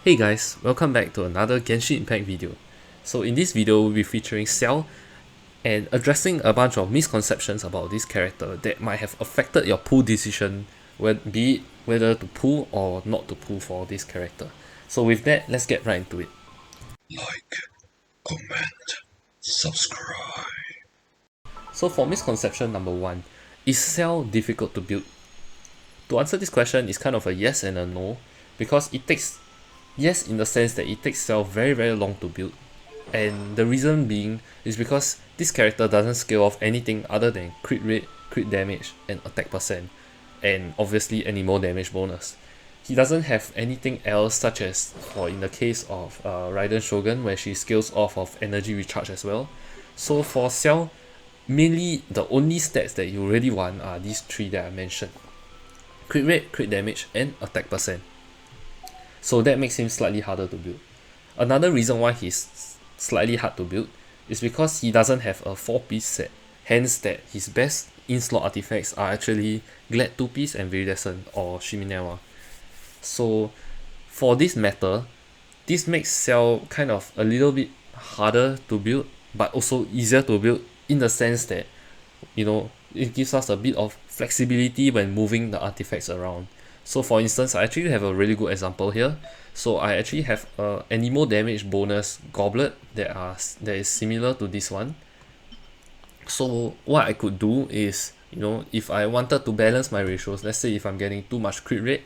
Hey guys, welcome back to another Genshin Impact video. So in this video, we'll be featuring Xiao and addressing a bunch of misconceptions about this character that might have affected your pull decision, be it whether to pull or not to pull for this character. So with that, let's get right into it. Like, comment, subscribe. So for misconception number one, is Xiao difficult to build? To answer this question is kind of a yes and a no, because it takes, yes, in the sense that it takes Xiao very long to build. And the reason being is because this character doesn't scale off anything other than crit rate, crit damage, and attack percent, and obviously any more damage bonus. He doesn't have anything else, such as for in the case of Raiden Shogun, where she scales off of energy recharge as well. So for Xiao, mainly the only stats that you really want are these three that I mentioned: crit rate, crit damage, and attack percent. So that makes him slightly harder to build. Another reason why he's slightly hard to build is because he doesn't have a 4-piece set, hence that his best in-slot artifacts are actually Glad 2-piece and Viridescent or Shiminewa. So for this matter, this makes Xiao kind of a little bit harder to build, but also easier to build in the sense that, it gives us a bit of flexibility when moving the artifacts around. So for instance, I actually have a really good example here. So I actually have a animal damage bonus goblet that is similar to this one. So what I could do is, if I wanted to balance my ratios, let's say if I'm getting too much crit rate,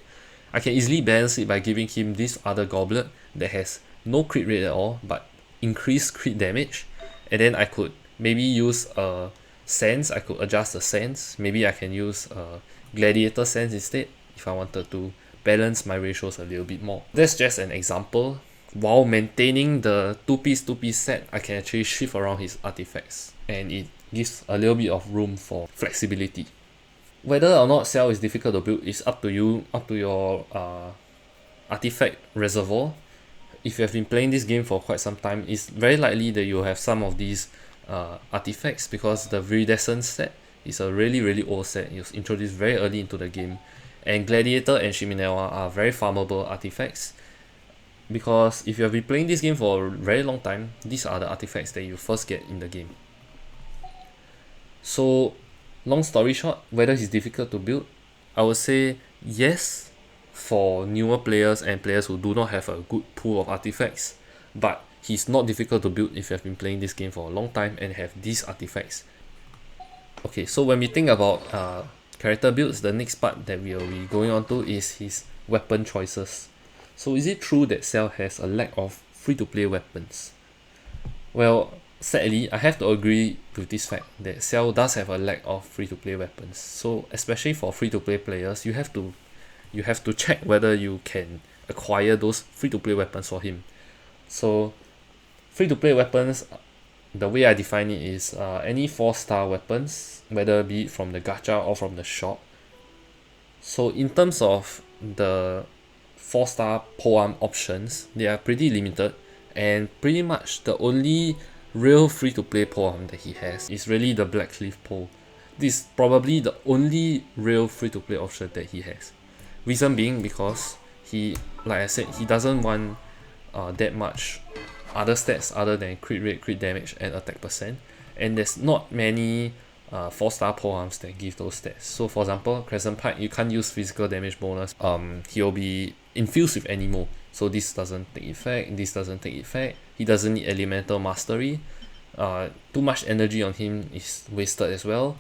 I can easily balance it by giving him this other goblet that has no crit rate at all, but increased crit damage. And then I could maybe use a sense, I could adjust the sense. Maybe I can use a gladiator sense instead if I wanted to balance my ratios a little bit more. That's just an example. While maintaining the two-piece set, I can actually shift around his artifacts, and it gives a little bit of room for flexibility. Whether or not Xiao is difficult to build is up to you, up to your artifact reservoir. If you have been playing this game for quite some time, it's very likely that you'll have some of these artifacts, because the Viridescent set is a really old set. It was introduced very early into the game, and Gladiator and Shiminewa are very farmable artifacts, because if you have been playing this game for a very long time, these are the artifacts that you first get in the game. So long story short, whether he's difficult to build, I would say yes for newer players and players who do not have a good pool of artifacts, but he's not difficult to build if you have been playing this game for a long time and have these artifacts. Okay, so when we think about character builds, the next part that we will be going on to is his weapon choices. So is it true that Xiao has a lack of free-to-play weapons? Well, sadly, I have to agree with this fact that Xiao does have a lack of free-to-play weapons. So especially for free-to-play players, you have to check whether you can acquire those free-to-play weapons for him. So free-to-play weapons, the way I define it is any 4-star weapons, whether be it from the gacha or from the shop. So in terms of the 4-star polearm options, they are pretty limited, and pretty much the only real free-to-play polearm that he has is really the Blackcliff pole. This is probably the only real free-to-play option that he has. Reason being because he, like I said, he doesn't want that much other stats other than crit rate, crit damage, and attack percent, and there's not many 4-star polearms that give those stats. So for example, Crescent Pike, you can't use physical damage bonus. He'll be infused with Anemo, so this doesn't take effect, this doesn't take effect. He doesn't need Elemental Mastery. Too much energy on him is wasted as well.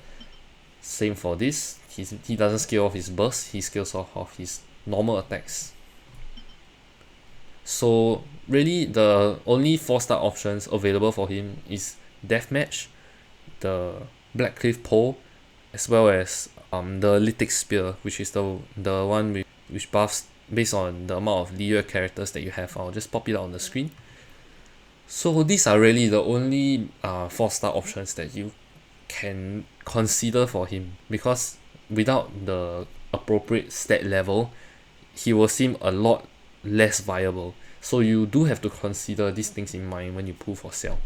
Same for this. He doesn't scale off his burst, he scales off of his normal attacks. So really the only 4-star options available for him is Deathmatch, the Blackcliff pole, as well as the Lithic Spear, which is the one which buffs based on the amount of Liyue characters that you have. I'll just pop it out on the screen. So these are really the only 4-star options that you can consider for him, because without the appropriate stat level, he will seem a lot less viable. So you do have to consider these things in mind when you pull for Xiao.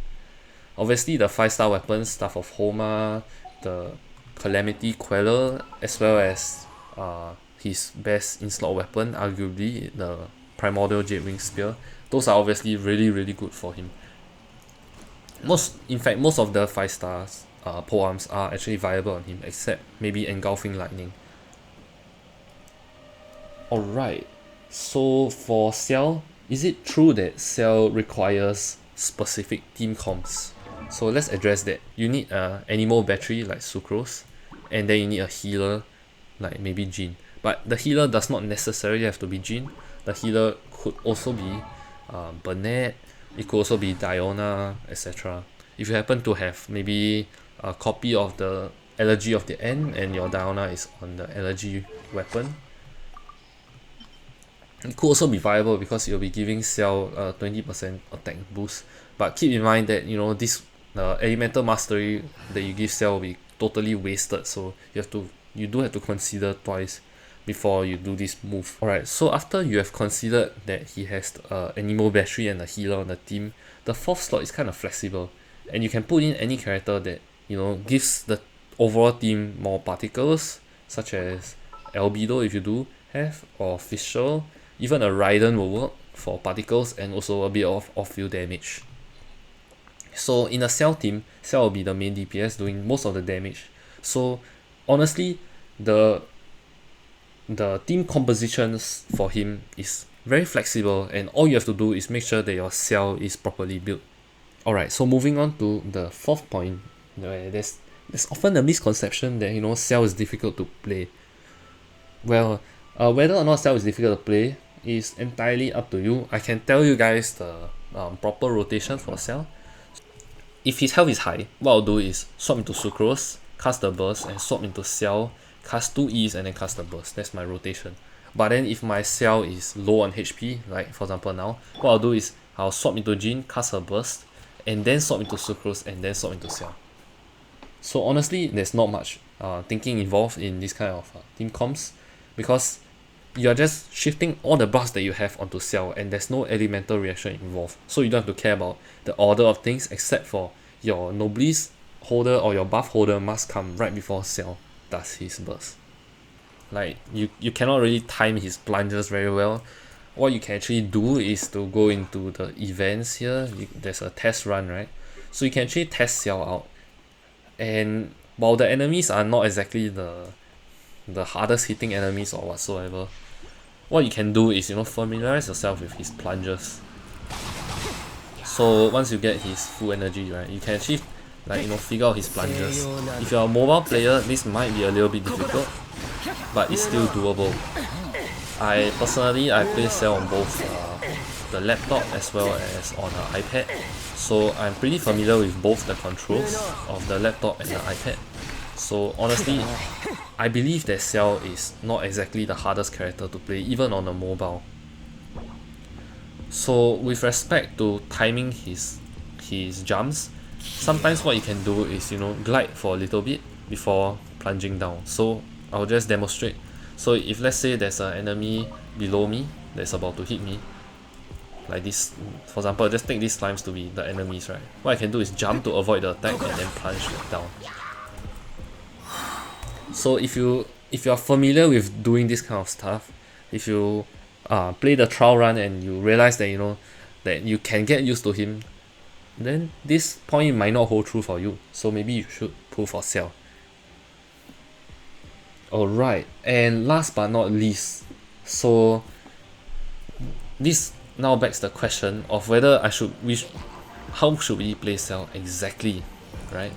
Obviously, the 5-star weapons, Staff of Homa, the Calamity Queller, as well as his best in-slot weapon, arguably the Primordial Jadewing Spear. Those are obviously really good for him. In fact, most of the 5 stars poems are actually viable on him, except maybe Engulfing Lightning. Alright, so for Xiao, is it true that Xiao requires specific team comps? So let's address that. You need an animal battery like Sucrose, and then you need a healer like maybe Jean. But the healer does not necessarily have to be Jean. The healer could also be Burnett, it could also be Diona, etc. If you happen to have maybe a copy of the Elegy of the End and your Diona is on the Elegy weapon, it could also be viable because you'll be giving Xiao a 20% attack boost. But keep in mind that, you know, this elemental mastery that you give Xiao will be totally wasted, so you do have to consider twice before you do this move. Alright, so after you have considered that he has animal battery and a healer on the team, the 4th slot is kind of flexible, and you can put in any character that, you know, gives the overall team more particles, such as Albedo if you do have, or Fischl. Even a Raiden will work for particles and also a bit of off-field damage. So in a Xiao team, Xiao will be the main DPS doing most of the damage. So honestly, the team compositions for him is very flexible, and all you have to do is make sure that your Xiao is properly built. Alright, so moving on to the 4th point, where there's often a misconception that, you know, Xiao is difficult to play. Well, whether or not Xiao is difficult to play is entirely up to you. I can tell you guys the proper rotation for Xiao. If his health is high, what I'll do is swap into Sucrose, cast the burst, and swap into Xiao, cast 2 E's and then cast the burst. That's my rotation. But then if my Xiao is low on HP, like for example now, what I'll do is I'll swap into Jean, cast her burst, and then swap into Sucrose, and then swap into Xiao. So honestly, there's not much thinking involved in this kind of team comps, because you're just shifting all the buffs that you have onto Xiao, and there's no elemental reaction involved, so you don't have to care about the order of things, except for your Noblesse holder or your buff holder must come right before Xiao does his burst. Like, you cannot really time his plungers very well. What you can actually do is to go into the events here. There's a test run, right? So you can actually test Xiao out, and while the enemies are not exactly the hardest hitting enemies or whatsoever, what you can do is, you know, familiarize yourself with his plungers. So once you get his full energy, right, you can actually, like, you know, figure out his plungers. If you're a mobile player, this might be a little bit difficult, but it's still doable. I play Xiao on both the laptop as well as on an iPad, so I'm pretty familiar with both the controls of the laptop and the iPad. So honestly, I believe that Xiao is not exactly the hardest character to play, even on a mobile. So with respect to timing his jumps, sometimes what you can do is, you know, glide for a little bit before plunging down. So I'll just demonstrate. So if let's say there's an enemy below me that's about to hit me, like this, for example, just take these slimes to be the enemies, right? What I can do is jump to avoid the attack and then plunge down. So if you're familiar with doing this kind of stuff, if you play the trial run and you realize that, you know, that you can get used to him, then this point might not hold true for you. So maybe you should pull for Xiao. Alright, and last but not least, so this now begs the question of whether how should we play Xiao exactly, right?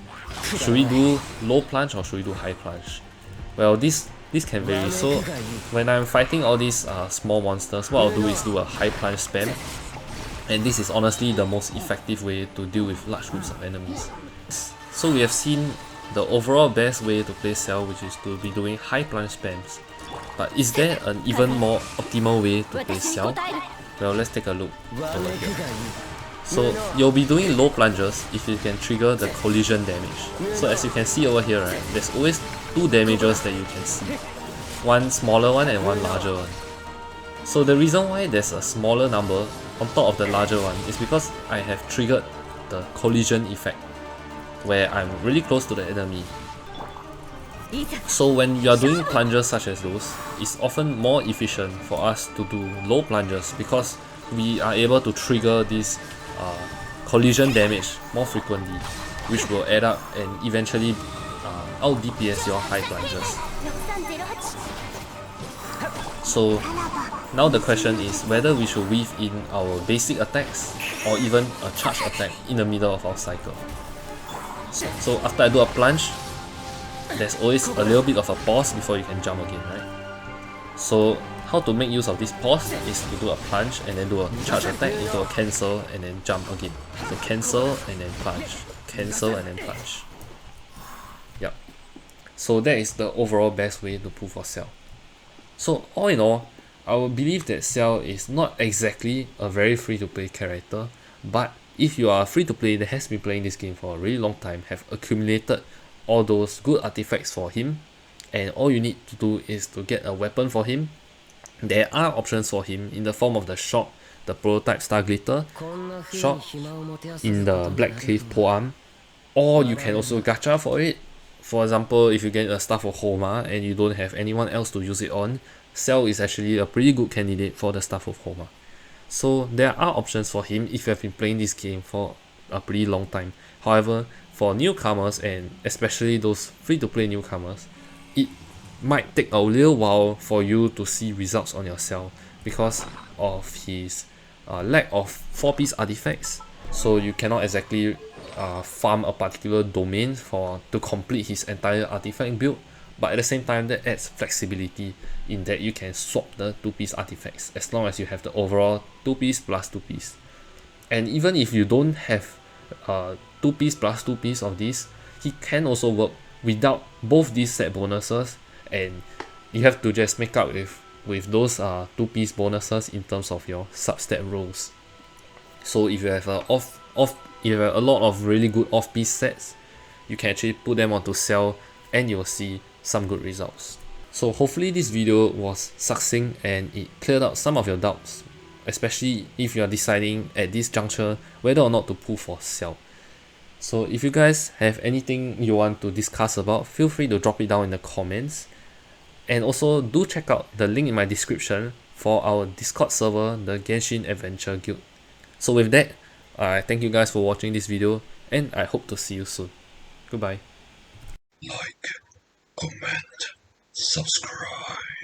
Should we do low plunge or should we do high plunge? Well, this can vary. So when I'm fighting all these small monsters, what I'll do is do a high plunge spam, and this is honestly the most effective way to deal with large groups of enemies. So we have seen the overall best way to play Xiao, which is to be doing high plunge spams. But is there an even more optimal way to play Xiao? Well, let's take a look over here. So you'll be doing low plungers if you can trigger the collision damage. So as you can see over here, right, there's always 2 damages that you can see. One smaller one and one larger one. So the reason why there's a smaller number on top of the larger one is because I have triggered the collision effect, where I'm really close to the enemy. So when you are doing plunges such as those, it's often more efficient for us to do low plunges because we are able to trigger this collision damage more frequently, which will add up and eventually out DPS your high plunges. So now the question is whether we should weave in our basic attacks or even a charge attack in the middle of our cycle. So after I do a plunge, there's always a little bit of a pause before you can jump again, right? So how to make use of this pause is to do a plunge and then do a charge attack into a cancel and then jump again. So cancel and then plunge, cancel and then plunge. Yep. So that is the overall best way to pull for Xiao. So all in all, I would believe that Xiao is not exactly a very free-to-play character, but if you are free-to-play that has been playing this game for a really long time, have accumulated all those good artifacts for him, and all you need to do is to get a weapon for him, there are options for him in the form of the shop, the prototype Star Glitter shop, in the Black Cliff Polearm, or you can also gacha for it. For example, if you get a Staff of Homa and you don't have anyone else to use it on, Xiao is actually a pretty good candidate for the Staff of Homa. So there are options for him if you have been playing this game for a pretty long time. However, for newcomers and especially those free-to-play newcomers, it might take a little while for you to see results on your Xiao because of his lack of 4-piece artifacts. So you cannot exactly farm a particular domain to complete his entire artifact build, but at the same time that adds flexibility in that you can swap the 2-piece artifacts as long as you have the overall 2-piece plus 2-piece. And even if you don't have 2-piece plus 2-piece of this, he can also work without both these set bonuses, and you have to just make up with those 2-piece bonuses in terms of your substat rolls. So if you have you have a lot of really good off-piece sets, you can actually put them onto Xiao and you'll see some good results. So hopefully this video was succinct and it cleared out some of your doubts, especially if you are deciding at this juncture whether or not to pull for Xiao. So if you guys have anything you want to discuss about, feel free to drop it down in the comments. And also do check out the link in my description for our Discord server, the Genshin Adventure Guild. So with that, I thank you guys for watching this video and I hope to see you soon. Goodbye. Like, comment, subscribe.